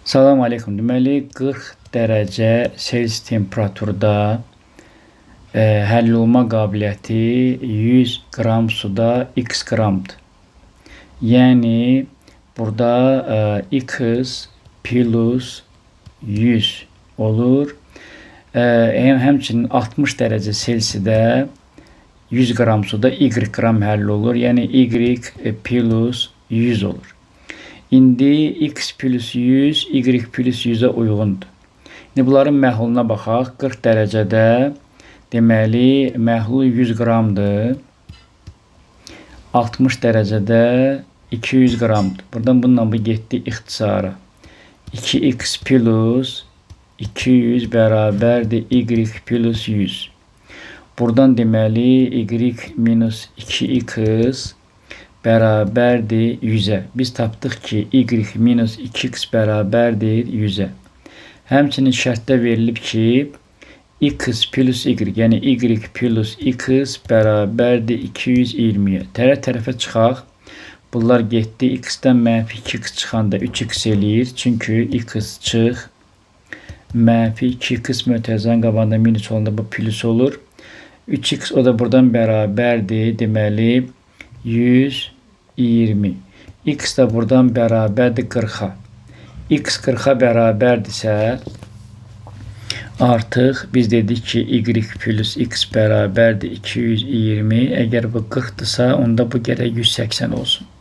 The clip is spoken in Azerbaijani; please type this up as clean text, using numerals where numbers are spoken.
Salam aleykum. Deməli 40 dərəcə Celsius temperaturda həll olma qabiliyyəti 100 qram suda x qramdır. Yəni burada x plus 100 olur. Həmçinin 60 dərəcə Celsiusdə 100 qram suda y qram həll olur. Yəni y plus 100 olur. İndi x plus 100, y plus 100'ə uyğundur. İndi bunların məhluluna baxaq. 40 dərəcədə deməli məhlul 100 qramdır. 60 dərəcədə 200 qramdır. Buradan bununla bu getdi ixtisara. 2x plus 200 bərabərdir y plus 100. Buradan deməli y minus 2x bərabərdir 100'ə. Biz tapdıq ki, y minus 2x bərabərdir 100'ə. Həmçinin şərtdə verilib ki, x plus y, yəni y plus x bərabərdir 220'yə. Tərəf-tərəfə çıxaq. Bunlar getdi. X-dən mənfi 2x çıxanda 3x eləyir. Çünki x çıx. Mənfi 2x mötərizənin qabağında minus olanda bu plus olur. 3x o da buradan bərabərdir. Deməli 120. X da buradan bərabərdir 40'a. X 40'a bərabərdirsə artıq biz dedik ki, y plus x bərabərdir 220. Əgər bu 40'dırsa onda bu gərək 180 olsun.